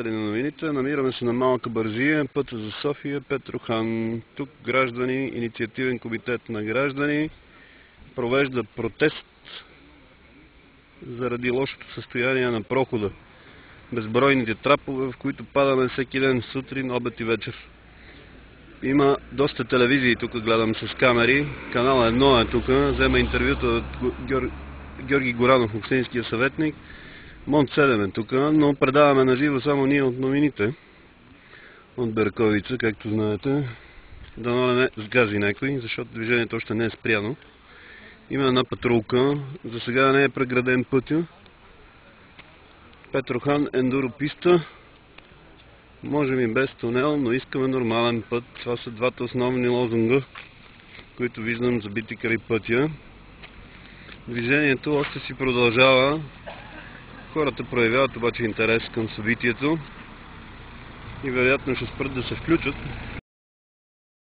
Слушатели на новините, намираме се на Малка Бързия, пътя за София, Петрохан. Тук граждани, инициативен комитет на граждани провежда протест заради лошото състояние на прохода. Безбройните трапове, в които падаме всеки ден, сутрин, обед и вечер. Има доста телевизии тук, гледам с камери. Канал 1 е тук, взема интервюта от Георги Горанов, общинския съветник. Монт 7 е тук, но предаваме на живо само ние от новините. От Берковица, както знаете. Дано не сгази някой, защото движението още не е спряно. Има една патрулка, за сега не е преграден пътя. Петрохан ендурописта. Можем и без тунел, но искаме нормален път. Това са двата основни лозунга, които виждам забити край пътя. Движението още си продължава. Хората проявяват обаче интерес към събитието и вероятно ще спрат да се включат.